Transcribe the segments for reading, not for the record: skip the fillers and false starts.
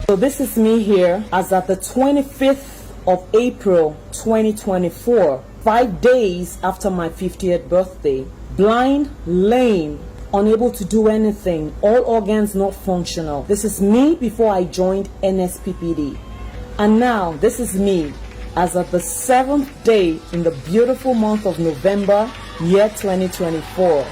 So this is me here as at the 25th of April 2024, 5 days after my 50th birthday. Blind, lame, unable to do anything, all organs not functional. This is me before I joined NSPPD. And now this is me as of the 7th day in the beautiful month of November, year 2024.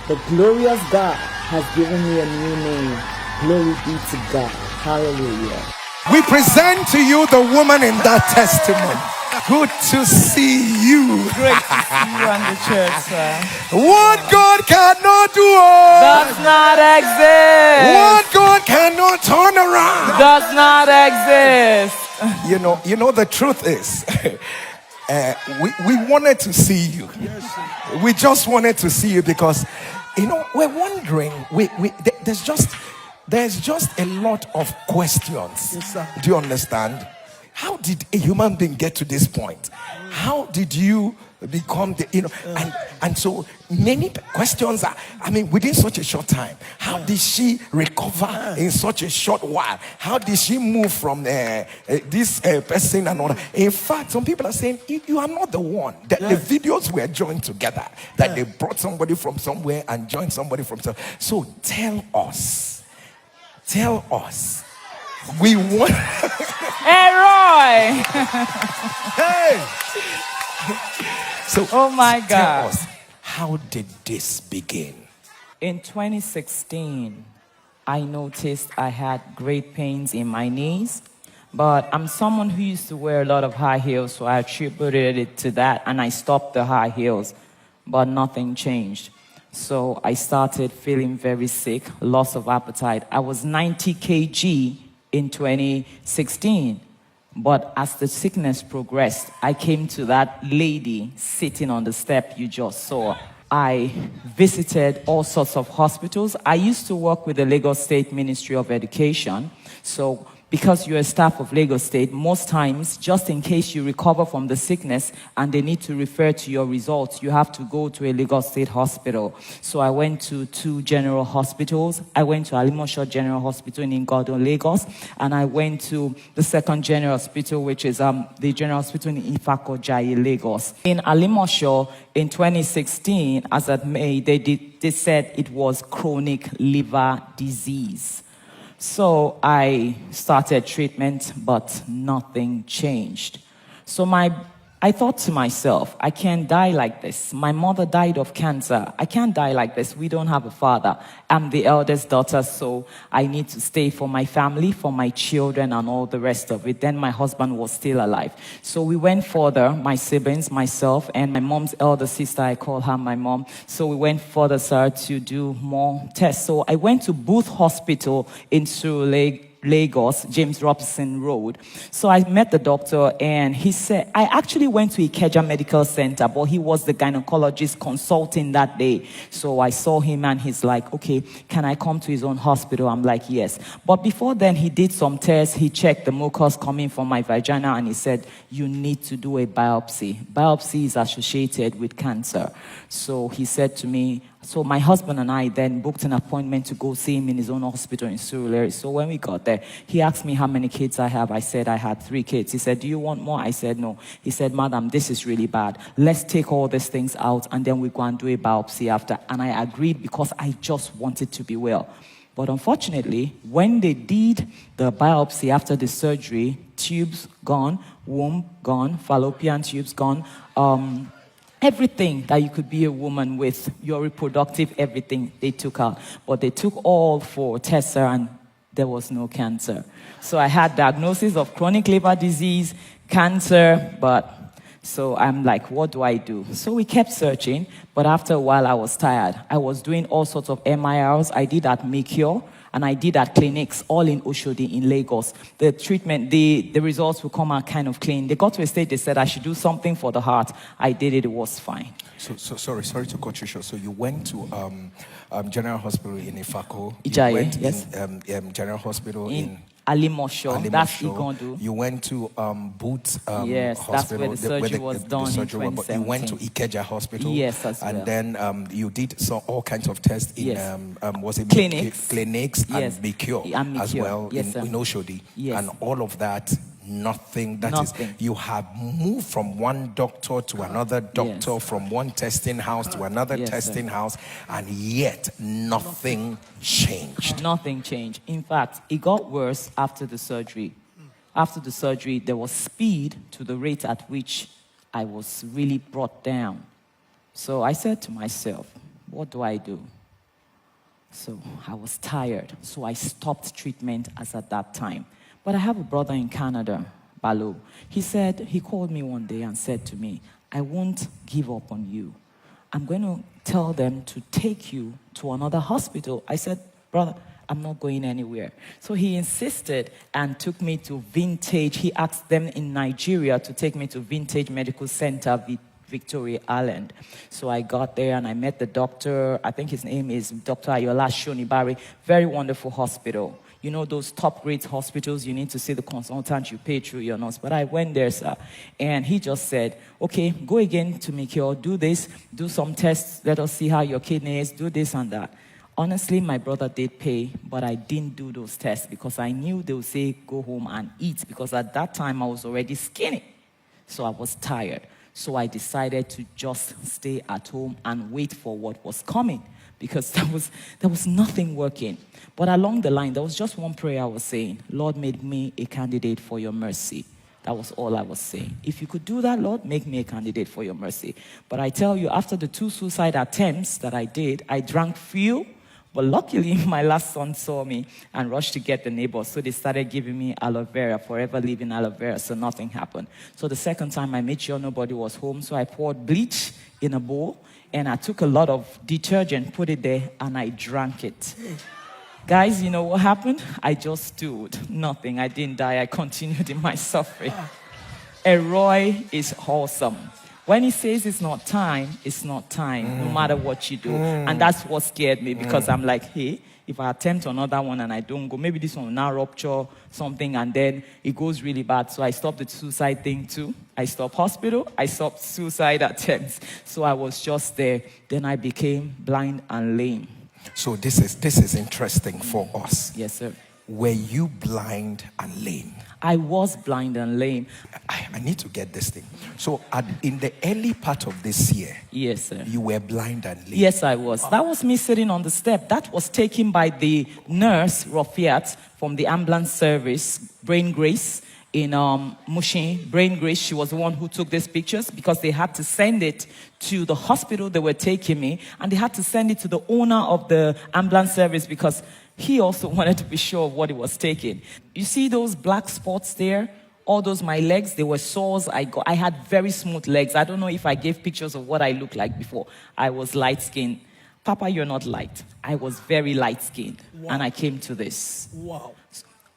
The glorious God has given me a new name. Glory be to God. Hallelujah. We present to you the woman in that testimony. Good to see you. Great to see you and the church, sir. What God cannot do, Does not exist. what God cannot turn around, Does not exist. You know the truth is, we wanted to see you. We just wanted to see you because, we're wondering. There's just a lot of questions. Yes, sir. Do you understand? How did a human being get to this point? How did you become and so many questions are, within such a short time. How did she recover in such a short while? How did she move from this person and all that? In fact, some people are saying, you are not the one. The videos were joined together. That they brought somebody from somewhere and joined somebody from somewhere. So tell us. We want... Hey, Roy. Hey! So, Oh my tell God. us, how did this begin? In 2016, I noticed I had great pains in my knees, but I'm someone who used to wear a lot of high heels, so I attributed it to that, and I stopped the high heels, but nothing changed. So I started feeling very sick, loss of appetite. I was 90 kg in 2016. But as the sickness progressed, I came to that lady sitting on the step you just saw. I visited all sorts of hospitals. I used to work with the Lagos State Ministry of Education. So because you're a staff of Lagos State, most times, just in case you recover from the sickness and they need to refer to your results, you have to go to a Lagos State hospital. So I went to 2 general hospitals. I went to Alimosho General Hospital in Igodo, Lagos, and I went to the 2nd General Hospital, which is the General Hospital in Ifako-Jaye, Lagos. In Alimosho, in 2016, as at May, they said it was chronic liver disease. So I started treatment, but nothing changed. So I thought to myself, I can't die like this. My mother died of cancer. I can't die like this. We don't have a father. I'm the eldest daughter, so I need to stay for my family, for my children, and all the rest of it. Then my husband was still alive. So we went further, my siblings, myself, and my mom's elder sister, I call her my mom. So we went further, sir, to do more tests. So I went to Booth Hospital in Surulere, Lagos, James Robson Road. So I met the doctor and he said, I actually went to Ikeja Medical Center, but he was the gynecologist consulting that day. So I saw him and he's like, okay, can I come to his own hospital? I'm like, yes. But before then, he did some tests. He checked the mucus coming from my vagina and he said, you need to do a biopsy. Biopsy is associated with cancer. So he said to me, so my husband and I then booked an appointment to go see him in his own hospital in Surulere. So when we got there, he asked me how many kids I have. I said I had 3 kids. He said, do you want more? I said no. He said, madam, this is really bad. Let's take all these things out and then we go and do a biopsy after. And I agreed because I just wanted to be well. But unfortunately, when they did the biopsy after the surgery, tubes gone, womb gone, fallopian tubes gone, everything that you could be a woman with, your reproductive everything, they took out. But they took all 4 tests and there was no cancer. So I had diagnosis of chronic liver disease, cancer, so I'm like, what do I do? So we kept searching, but after a while I was tired. I was doing all sorts of MIRs. I did at Mikio, and I did at clinics, all in Oshodi, in Lagos. The treatment, the results would come out kind of clean. They got to a stage, they said I should do something for the heart. I did it, it was fine. So sorry to cut you short. So you went to General Hospital in Ifako. Ijaye, you went yes. in General Hospital in Alimosho. That's Igondu. You went to Boots Yes, Hospital. that's where the surgery was done in surgery was, but you went to 2017. Ikeja Hospital. Yes, as well. And then you did all kinds of tests in Yes. was it Clinics. clinics Yes. and Mikyo And as Mikyo. well Yes, sir. in Oshodi. Yes. And all of that. Nothing. That is, Nothing. you have moved from one doctor to another doctor, Yes. from one testing house to another Yes, testing sir. house, and yet nothing changed. Nothing changed. In fact, it got worse after the surgery. After the surgery, there was speed to the rate at which I was really brought down. So I said to myself, what do I do? So I was tired. So I stopped treatment as at that time. But I have a brother in Canada, Balo. He called me one day and said to me, I won't give up on you. I'm going to tell them to take you to another hospital. I said, brother, I'm not going anywhere. So he insisted and took me to Vintage. He asked them in Nigeria to take me to Vintage Medical Center, Victoria Island. So I got there and I met the doctor. I think his name is Dr. Ayola Shonibari. Very wonderful hospital. You know those top-grade hospitals, you need to see the consultant you pay through your nurse. But I went there, sir, and he just said, okay, go again to Mikyo, do this, do some tests, let us see how your kidney is, do this and that. Honestly, my brother did pay, but I didn't do those tests because I knew they would say, go home and eat, because at that time I was already skinny. So I was tired. So I decided to just stay at home and wait for what was coming, because there was nothing working. But along the line, there was just one prayer I was saying, Lord, make me a candidate for your mercy. That was all I was saying. If you could do that, Lord, make me a candidate for your mercy. But I tell you, after the 2 suicide attempts that I did, I drank few. But luckily, my last son saw me and rushed to get the neighbors. So they started giving me aloe vera, forever living aloe vera, so nothing happened. So the second time, I made sure nobody was home. So I poured bleach in a bowl, and I took a lot of detergent, put it there, and I drank it. Guys, you know what happened? I just stood. Nothing. I didn't die. I continued in my suffering. Roy is awesome. When he says it's not time, no matter what you do. And that's what scared me, because I'm like, hey, if I attempt another one and I don't go, maybe this one will now rupture something and then it goes really bad. So I stopped the suicide thing too. I stopped hospital. I stopped suicide attempts. So I was just there. Then I became blind and lame. So this is interesting for us. Yes, sir. Were you blind and lame? I was blind and lame. I need to get this thing. So in the early part of this year, yes, sir, you were blind and lame. Yes, I was. That was me sitting on the step. That was taken by the nurse, Rafiat, from the ambulance service, Brain Grace, in Mushin. Brain Grace, she was the one who took these pictures, because they had to send it to the hospital they were taking me, and they had to send it to the owner of the ambulance service, because he also wanted to be sure of what he was taking. You see those black spots there? All those, my legs, they were sores. I had very smooth legs. I don't know if I gave pictures of what I looked like before. I was light-skinned. Papa, you're not light. I was very light-skinned. Wow. And I came to this. Wow.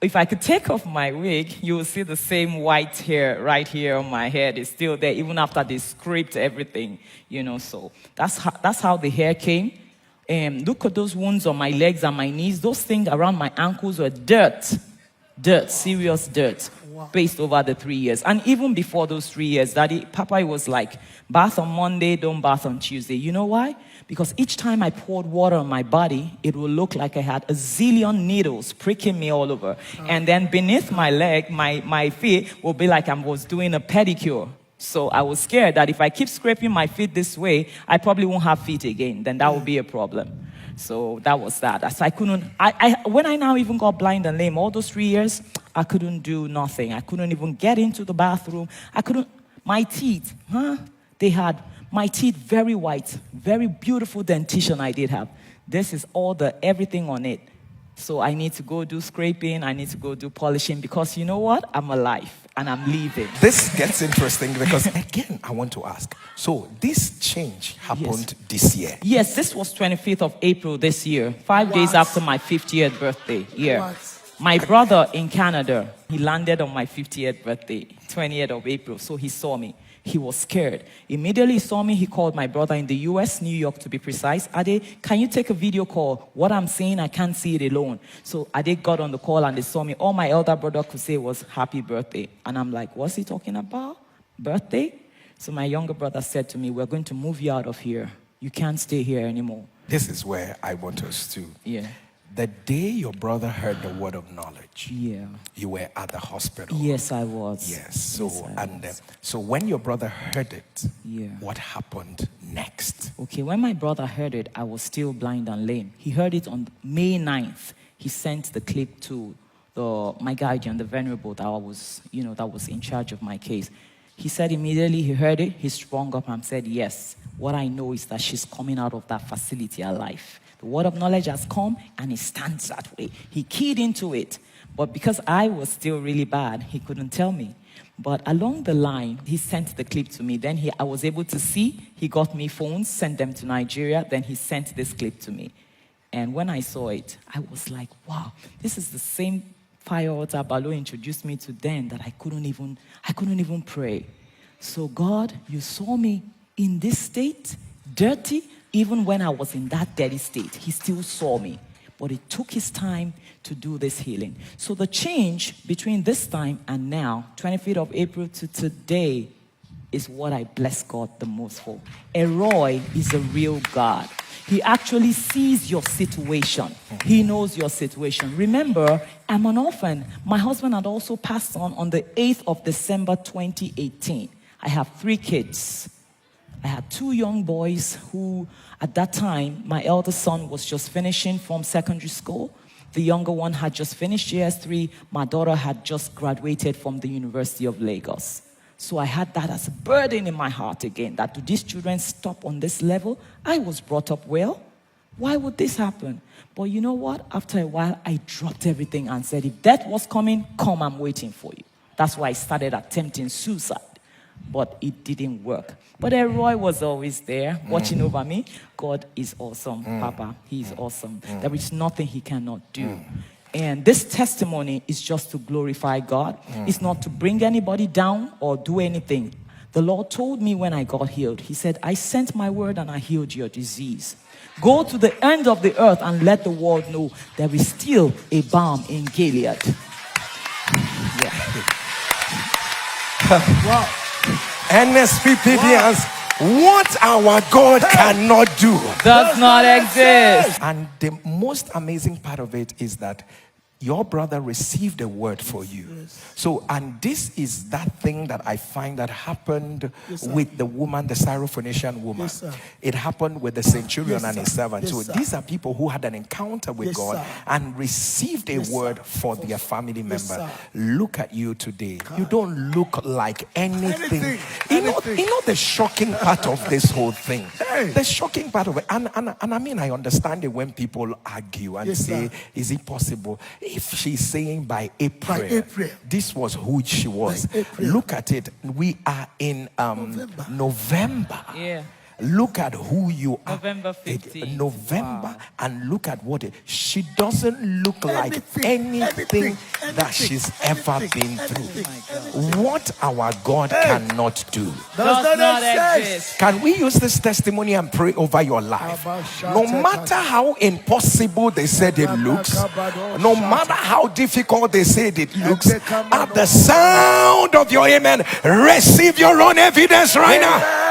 If I could take off my wig, you will see the same white hair right here on my head. It's still there, even after they scraped everything, you know. So that's how the hair came. Look at those wounds on my legs and my knees. Those things around my ankles were dirt, serious dirt, based over the 3 years. And even before those 3 years, Papa was like, bath on Monday, don't bath on Tuesday. You know why? Because each time I poured water on my body, it would look like I had a zillion needles pricking me all over. And then beneath my leg, my feet would be like I was doing a pedicure. So I was scared that if I keep scraping my feet this way, I probably won't have feet again. Then that would be a problem. So that was that. So I couldn't, when I now even got blind and lame, all those 3 years, I couldn't do nothing. I couldn't even get into the bathroom. My teeth, they had my teeth very white, very beautiful dentition I did have. This is everything on it. So I need to go do scraping, I need to go do polishing, because you know what? I'm alive and I'm leaving. This gets interesting because, again, I want to ask. So this change happened this year? Yes, this was 25th of April this year, 5 days after my 50th birthday. Yeah. My brother in Canada, he landed on my 50th birthday, 20th of April, so he saw me. He was scared. Immediately he saw me, he called my brother in the US, New York to be precise. Ade, can you take a video call? What I'm saying, I can't see it alone. So Ade got on the call and they saw me. All my elder brother could say was, happy birthday. And I'm like, what's he talking about? Birthday? So my younger brother said to me, we're going to move you out of here. You can't stay here anymore. This is where I want us to. Yeah. The day your brother heard the word of knowledge, Yeah. you were at the hospital. Yes, I was. Yes. So Yes, I was. so when your brother heard it, Yeah. what happened next? Okay, when my brother heard it, I was still blind and lame. He heard it on May 9th. He sent the clip to my guardian, the venerable that was in charge of my case. He said immediately he heard it, he sprung up and said, yes, what I know is that she's coming out of that facility alive. The word of knowledge has come and it stands that way. He keyed into it. But because I was still really bad, he couldn't tell me. But along the line, he sent the clip to me. Then I was able to see. He got me phones, sent them to Nigeria. Then he sent this clip to me. And when I saw it, I was like, wow, this is the same fire altar Balo introduced me to then that I couldn't even pray. So God, you saw me in this state, dirty. Even when I was in that dirty state, he still saw me. But it took his time to do this healing. So the change between this time and now, 25th of April to today, is what I bless God the most for. Eroi is a real God. He actually sees your situation. He knows your situation. Remember, I'm an orphan. My husband had also passed on the 8th of December 2018. I have 3 kids. I had 2 young boys who, at that time, my eldest son was just finishing from secondary school. The younger one had just finished JS3. My daughter had just graduated from the University of Lagos. So I had that as a burden in my heart again, that do these children stop on this level? I was brought up well. Why would this happen? But you know what? After a while, I dropped everything and said, if death was coming, come, I'm waiting for you. That's why I started attempting suicide. But it didn't work. But Roy was always there, watching over me. God is awesome, Papa. He's awesome. There is nothing he cannot do. And this testimony is just to glorify God. It's not to bring anybody down or do anything. The Lord told me when I got healed, he said, I sent my word and I healed your disease. Go to the end of the earth and let the world know there is still a balm in Gilead. Yeah. Wow. NSPPDs, what our God cannot do does not exist. And the most amazing part of it is that your brother received a word for you. So, and this is that thing that I find that happened with the woman, the Syrophoenician woman. It happened with the centurion and his servant. So these are people who had an encounter with God and received a word for their family member. Look at you today. You don't look like anything. You know the shocking part of this whole thing. The shocking part of it. And I mean, I understand it when people argue and say, is it possible? If she's saying by April, this was who she was. Look at it. We are in November. Yeah. Look at who you are. November 15th. November. Wow. And look at what she doesn't look like anything that she's ever been through. What our God cannot do Does not exist. Can we use this testimony and pray over your life? No matter how impossible they said it looks, no matter how difficult they said it looks, at the sound of your amen, receive your own evidence right now.